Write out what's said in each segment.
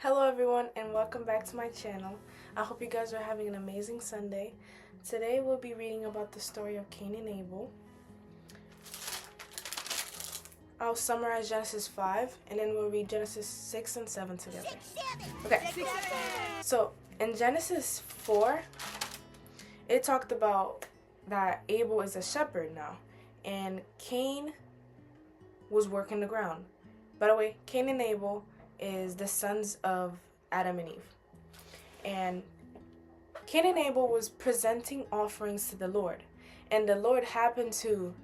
Hello everyone and welcome back to my channel. I hope you guys are having an amazing Sunday. Today we'll be reading about the story of Cain and Abel. I'll summarize Genesis 5 and then we'll read Genesis 6 and 7 together. Okay, so in Genesis 4, it talked about that Abel is a shepherd now and Cain was working the ground. By the way, Cain and Abel is the sons of Adam and Eve. And Cain and Abel was presenting offerings to the Lord. And the Lord happened to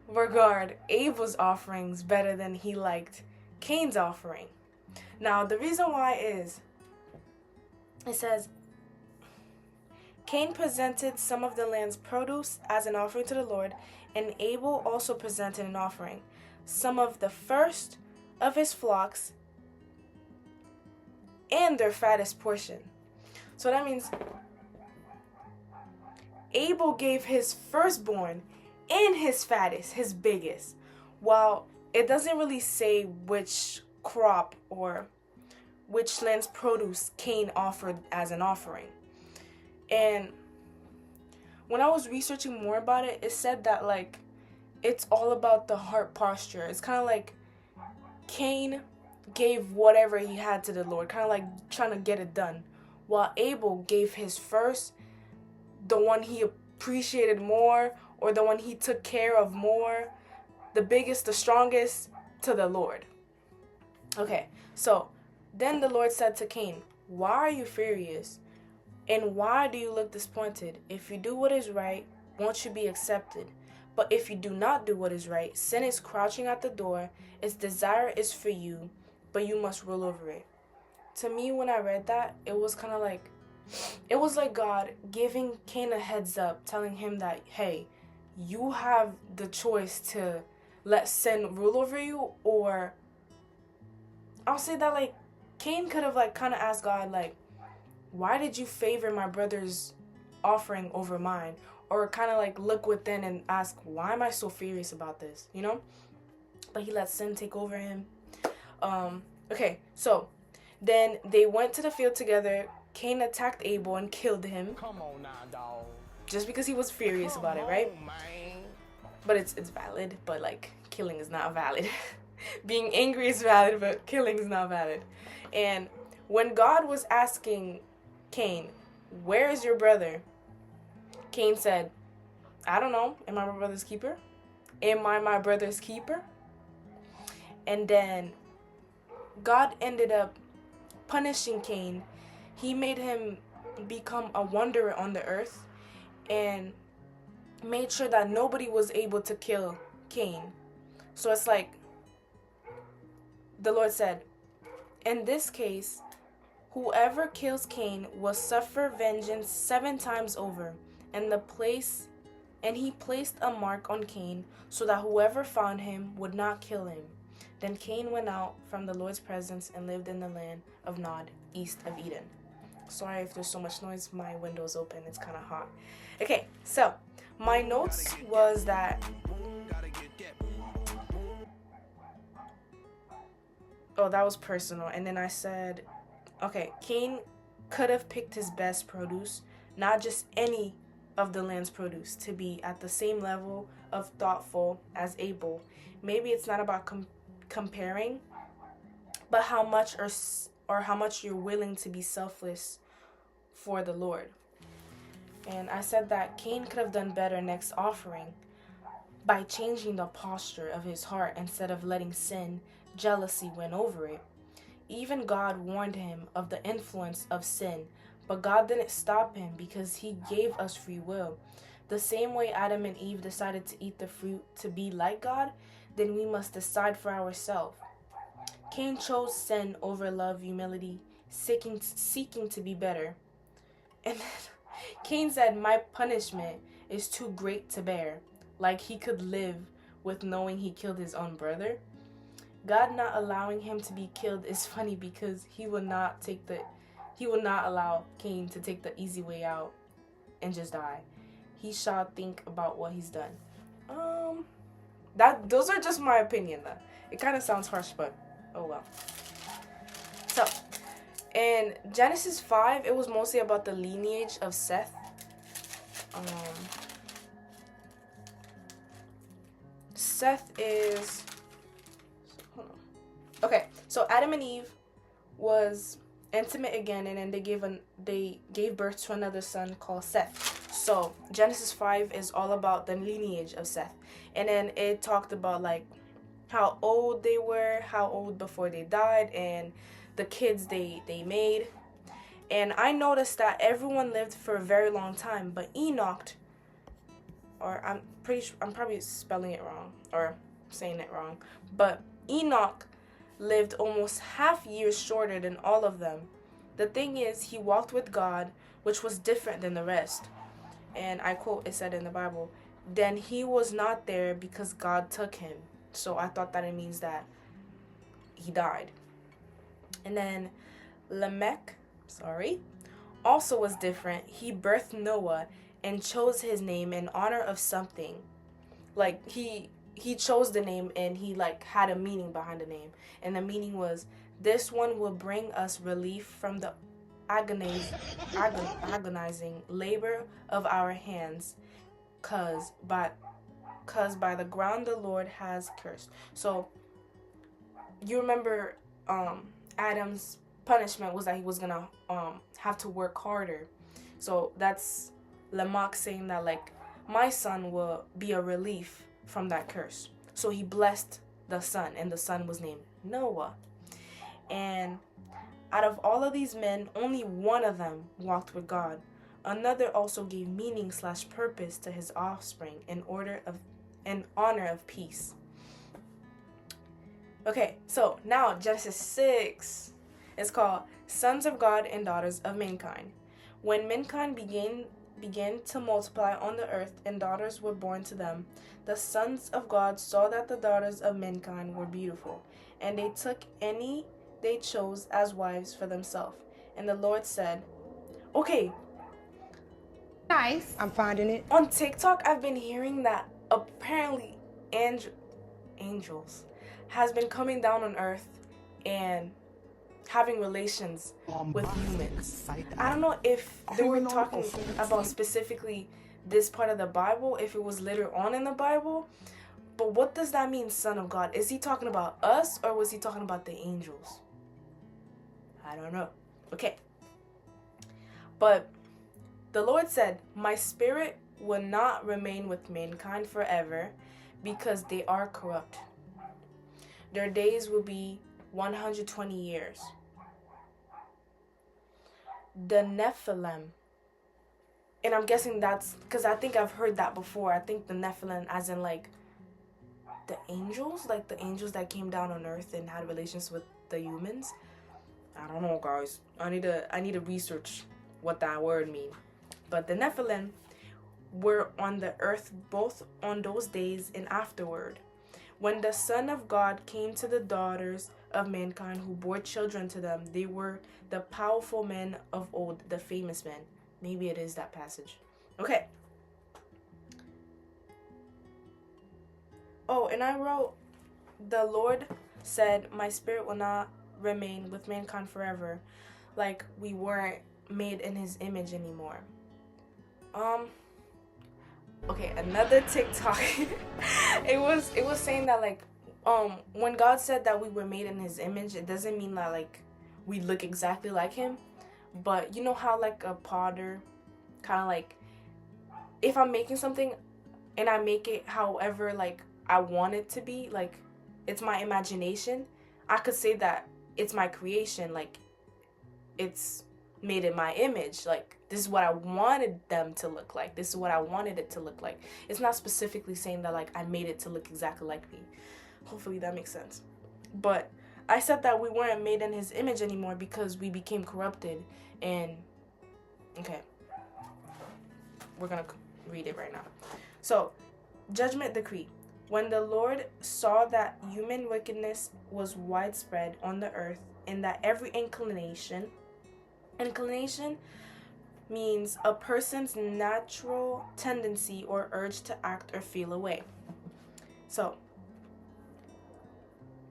regard Abel's offerings better than he liked Cain's offering. Now, the reason why is, it says, Cain presented some of the land's produce as an offering to the Lord, and Abel also presented an offering, some of the first of his flocks and their fattest portion. So that means Abel gave his firstborn and his fattest, his biggest, while it doesn't really say which crop or which land's produce Cain offered as an offering. And when I was researching more about it, it said that it's all about the heart posture. It's kind of like Cain gave whatever he had to the Lord, kind of like trying to get it done, while Abel gave his first, the one he appreciated more, or the one he took care of more, the biggest, the strongest, to the Lord. Okay, so then the Lord said to Cain, "Why are you furious? And why do you look disappointed? If you do what is right, won't you be accepted? But if you do not do what is right, sin is crouching at the door. Its desire is for you, but you must rule over it." To me, when I read that, it was like God giving Cain a heads up, telling him that, hey, you have the choice to let sin rule over you, or I'll say that Cain could have kind of asked God, why did you favor my brother's offering over mine? Or kind of look within and ask, why am I so furious about this, But he let sin take over him. Okay, so then they went to the field together. Cain attacked Abel and killed him. Come on now, dog. Just because he was furious about it, right? But it's valid, but killing is not valid. Being angry is valid, but killing is not valid. And when God was asking Cain, "Where is your brother?" Cain said, "I don't know. Am I my brother's keeper? Am I my brother's keeper?" And then God ended up punishing Cain. He made him become a wanderer on the earth and made sure that nobody was able to kill Cain. So it's the Lord said, in this case, whoever kills Cain will suffer vengeance 7 times over. And he placed a mark on Cain so that whoever found him would not kill him. Then Cain went out from the Lord's presence and lived in the land of Nod, east of Eden. Sorry if there's so much noise. My window's open. It's kind of hot. Okay, so my notes was that... Oh, that was personal. And then I said, okay, Cain could have picked his best produce, not just any of the land's produce, to be at the same level of thoughtful as Abel. Maybe it's not about comparing, but how much or how much you're willing to be selfless for the Lord. And I said that Cain could have done better next offering by changing the posture of his heart instead of letting sin, jealousy win over it. Even God warned him of the influence of sin, but God didn't stop him because he gave us free will. The same way Adam and Eve decided to eat the fruit to be like God, then we must decide for ourselves. Cain chose sin over love, humility, seeking to be better. And then Cain said, "My punishment is too great to bear." Like he could live with knowing he killed his own brother. God not allowing him to be killed is funny because he will not allow Cain to take the easy way out and just die. He shall think about what he's done. Those are just my opinion though. It kind of sounds harsh, but oh well. So In Genesis 5, it was mostly about the lineage of Seth. Seth is... Hold on. Okay, so Adam and Eve was intimate again, and then they gave birth to another son called Seth. So Genesis 5 is all about the lineage of Seth. And then it talked about like how old they were, how old before they died, and the kids they made. And I noticed that everyone lived for a very long time, but Enoch, or I'm probably spelling it wrong or saying it wrong, but Enoch lived almost half years shorter than all of them. The thing is, he walked with God, which was different than the rest. And I quote, it said in the Bible, then he was not there because God took him. So I thought that it means that he died. And then Lamech, also was different. He birthed Noah and chose his name in honor of something. Like he chose the name, and he like had a meaning behind the name. And the meaning was, this one will bring us relief from the agonizing labor of our hands, cause by the ground the Lord has cursed. So you remember Adam's punishment was that he was gonna have to work harder. So that's Lamech saying that like my son will be a relief from that curse. So he blessed the son, and the son was named Noah. And out of all of these men, only one of them walked with God. Another also gave meaning/purpose to his offspring in honor of peace. Okay, so now Genesis 6 is called Sons of God and Daughters of Mankind. When mankind began to multiply on the earth and daughters were born to them, the sons of God saw that the daughters of mankind were beautiful, and they took any they chose as wives for themselves. And the Lord said, okay. Nice. I'm finding it. On TikTok, I've been hearing that apparently angels has been coming down on earth and having relations with humans. I don't know if they were talking about specifically this part of the Bible, if it was later on in the Bible, but what does that mean, Son of God? Is he talking about us, or was he talking about the angels? I don't know. Okay. But the Lord said, my spirit will not remain with mankind forever, because they are corrupt. Their days will be 120 years. The Nephilim, and I'm guessing that's because I think I've heard that before. I think the Nephilim as in like the angels, like the angels that came down on earth and had relations with the humans. I don't know, guys. I need to research what that word means. But the Nephilim were on the earth both on those days and afterward. When the Son of God came to the daughters of mankind who bore children to them, they were the powerful men of old, the famous men. Maybe it is that passage. Okay. Oh, and I wrote, the Lord said, my spirit will not remain with mankind forever. Like we weren't made in his image anymore. Okay, another TikTok. it was saying that like when God said that we were made in his image, it doesn't mean that like we look exactly like him, but you know how like a potter kind of like, if I'm making something and I make it however like I want it to be, like it's my imagination, I could say that it's my creation, like it's made in my image, like this is what I wanted them to look like, this is what I wanted it to look like. It's not specifically saying that like I made it to look exactly like me. Hopefully that makes sense. But I said that we weren't made in his image anymore because we became corrupted. And okay, we're gonna read it right now. So, judgment decree. When the Lord saw that human wickedness was widespread on the earth, and that every inclination means a person's natural tendency or urge to act or feel a way. So,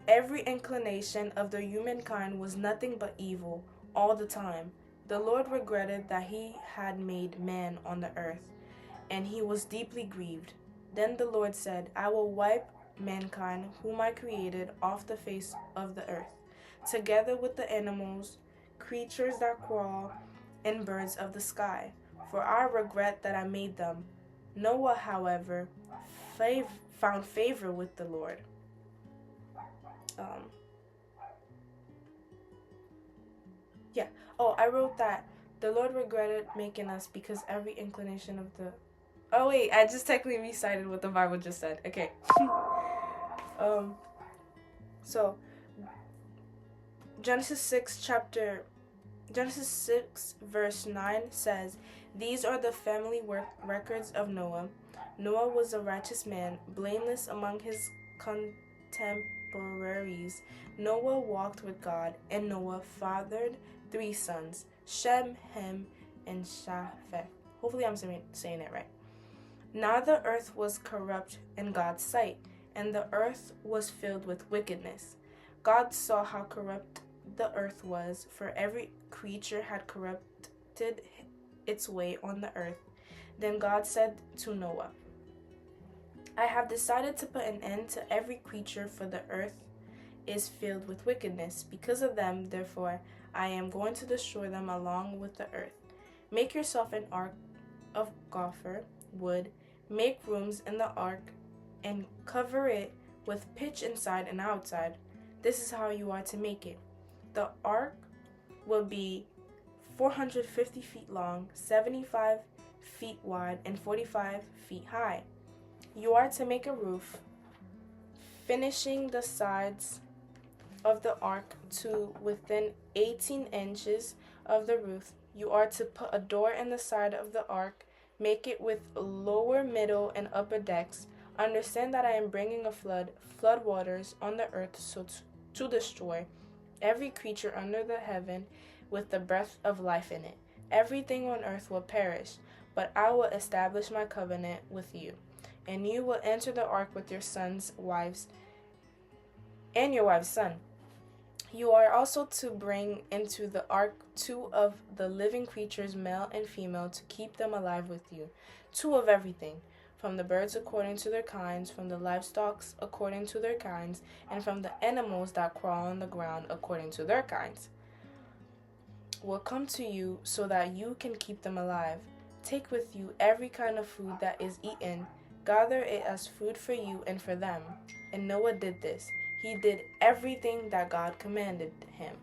every inclination of the humankind was nothing but evil, all the time. The Lord regretted that he had made man on the earth, and he was deeply grieved. Then the Lord said, I will wipe mankind, whom I created, off the face of the earth, together with the animals, creatures that crawl, and birds of the sky, for I regret that I made them. Noah, however, found favor with the Lord. I wrote that the Lord regretted making us because every inclination of the... Oh, wait, I just technically recited what the Bible just said. Okay. So, Genesis 6 verse 9 says, These are the family records of Noah. Noah was a righteous man, blameless among his contemporaries. Noah walked with God, and Noah fathered 3 sons, Shem, Ham, and Japheth. Hopefully I'm saying it right. Now the earth was corrupt in God's sight, and the earth was filled with wickedness. God saw how corrupt the earth was, for every creature had corrupted its way on the earth. Then God said to Noah, I have decided to put an end to every creature, for the earth is filled with wickedness. Because of them, therefore, I am going to destroy them along with the earth. Make yourself an ark of gopher wood. Make rooms in the ark and cover it with pitch inside and outside. This is how you are to make it. The ark will be 450 feet long, 75 feet wide, and 45 feet high. You are to make a roof, finishing the sides of the ark to within 18 inches of the roof. You are to put a door in the side of the ark. Make it with lower, middle, and upper decks. Understand that I am bringing a flood waters on the earth to destroy every creature under the heaven with the breath of life in it. Everything on earth will perish, but I will establish my covenant with you. And you will enter the ark with your sons' wives and your wife's son. You are also to bring into the ark 2 of the living creatures, male and female, to keep them alive with you. 2 of everything, from the birds according to their kinds, from the livestock according to their kinds, and from the animals that crawl on the ground according to their kinds, will come to you so that you can keep them alive. Take with you every kind of food that is eaten. Gather it as food for you and for them. And Noah did this. He did everything that God commanded him.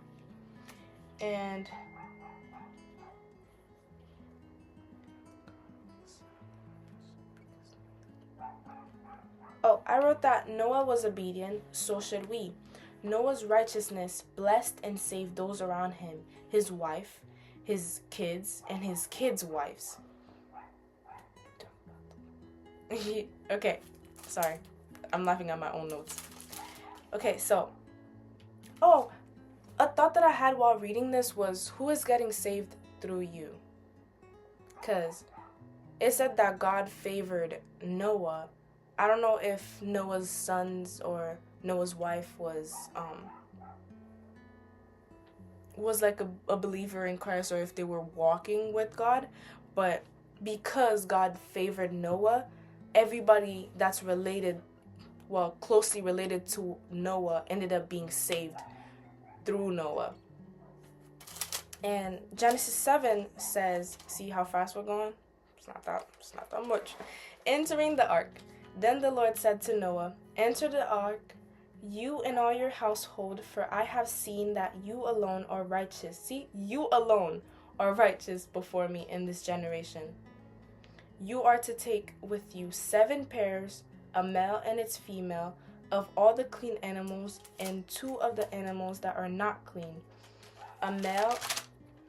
And I wrote that Noah was obedient, so should we. Noah's righteousness blessed and saved those around him, his wife, his kids, and his kids' wives. Okay, sorry. I'm laughing at my own notes. Okay, so, a thought that I had while reading this was, who is getting saved through you? Because it said that God favored Noah. I don't know if Noah's sons or Noah's wife was like a believer in Christ, or if they were walking with God, but because God favored Noah, everybody that's closely related to Noah ended up being saved through Noah. And Genesis 7 says, see how fast we're going? It's not that much. Entering the ark. Then the Lord said to Noah, enter the ark, you and all your household, for I have seen that you alone are righteous. See, you alone are righteous before me in this generation. You are to take with you 7 pairs, a male and its female, of all the clean animals, and 2 of the animals that are not clean, a male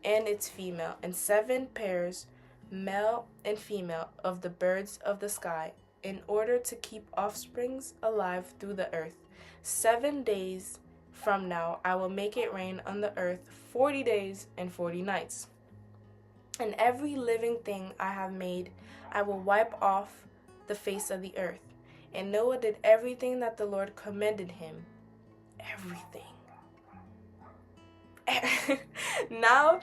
and its female, and 7 pairs, male and female, of the birds of the sky, in order to keep offsprings alive through the earth. 7 days from now I will make it rain on the earth 40 days and 40 nights. And every living thing I have made I will wipe off the face of the earth. And Noah did everything that the Lord commanded him. Everything. Now,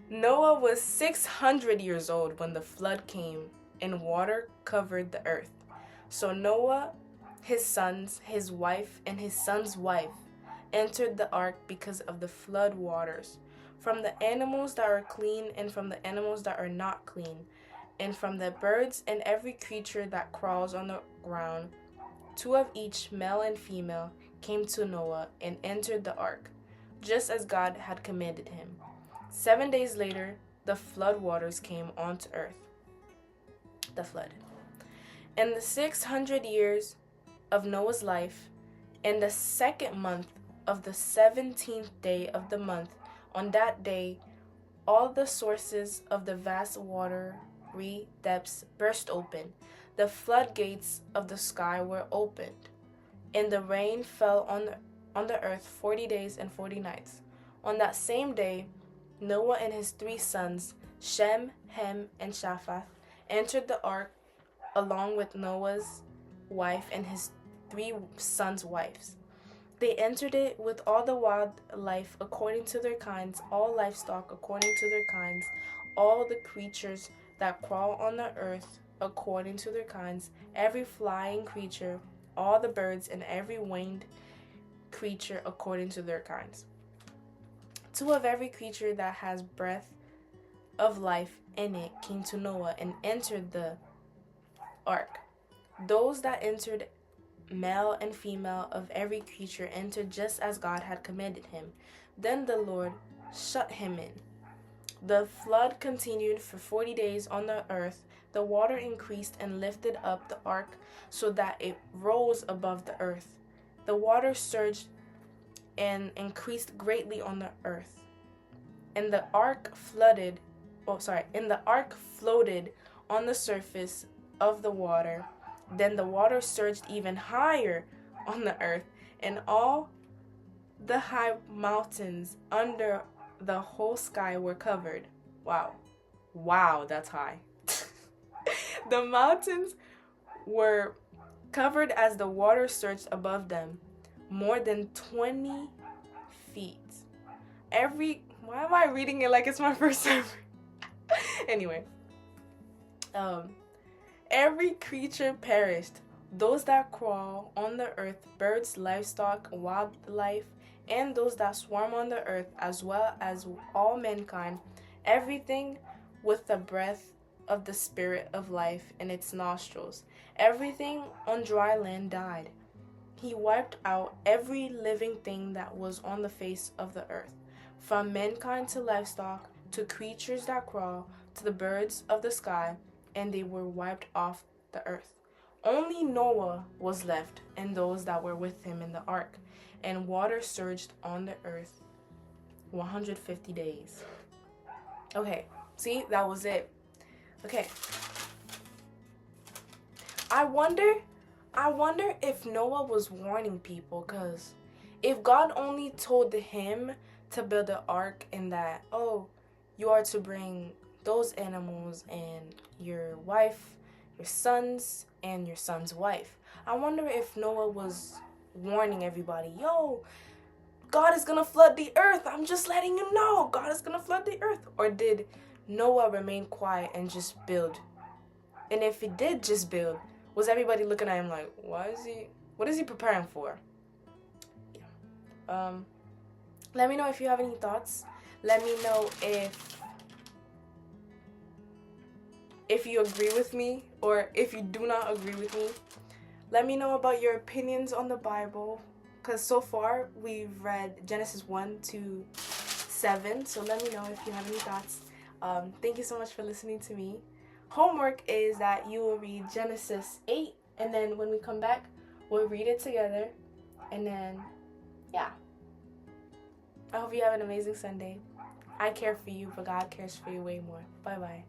Noah was 600 years old when the flood came and water covered the earth. So Noah, his sons, his wife, and his son's wife entered the ark because of the flood waters, from the animals that are clean and from the animals that are not clean, and from the birds and every creature that crawls on the ground. 2 of each, male and female, came to Noah and entered the ark, just as God had commanded him. 7 days later, the flood waters came onto earth. The flood. In the 600 years of Noah's life, in the 2nd month of the 17th day of the month, on that day, all the sources of the vast watery depths burst open. The floodgates of the sky were opened, and the rain fell on the earth 40 days and 40 nights. On that same day, Noah and his 3 sons, Shem, Ham, and Japheth, entered the ark along with Noah's wife and his 3 sons' wives. They entered it with all the wildlife according to their kinds, all livestock according to their kinds, all the creatures that crawl on the earth according to their kinds, every flying creature, all the birds, and every winged creature according to their kinds. 2 of every creature that has breath of life in it came to Noah and entered the ark. Those that entered, male and female of every creature, entered just as God had commanded him. Then the Lord shut him in. The flood continued for 40 days on the earth. The water increased and lifted up the ark so that it rose above the earth. The water surged and increased greatly on the earth. And the ark floated on the surface of the water. Then the water surged even higher on the earth, and all the high mountains under the whole sky were covered. Wow, that's high. The mountains were covered as the water surged above them, more than 20 feet. Why am I reading it like it's my first sermon? Anyway, every creature perished, those that crawl on the earth, birds, livestock, wildlife, and those that swarm on the earth, as well as all mankind, everything with the breath of the spirit of life in its nostrils. Everything on dry land died. He wiped out every living thing that was on the face of the earth, from mankind to livestock, to creatures that crawl, to the birds of the sky, and they were wiped off the earth. Only Noah was left, and those that were with him in the ark, and water surged on the earth 150 days. Okay, see, that was it. Okay. I wonder if Noah was warning people, because if God only told him to build an ark and that, oh, you are to bring those animals and your wife, your sons, and your son's wife. I wonder if Noah was warning everybody, yo, God is gonna flood the earth. I'm just letting you know, God is gonna flood the earth. Or did Noah remain quiet and just build? And if he did just build, was everybody looking at him like, what is he preparing for? Yeah. Let me know if you have any thoughts. Let me know if you agree with me or if you do not agree with me. Let me know about your opinions on the Bible, because so far we've read Genesis 1 to 7. So let me know if you have any thoughts. Thank you so much for listening to me. Homework is that you will read Genesis 8, and then when we come back, we'll read it together. And then, yeah. I hope you have an amazing Sunday. I care for you, but God cares for you way more. Bye-bye.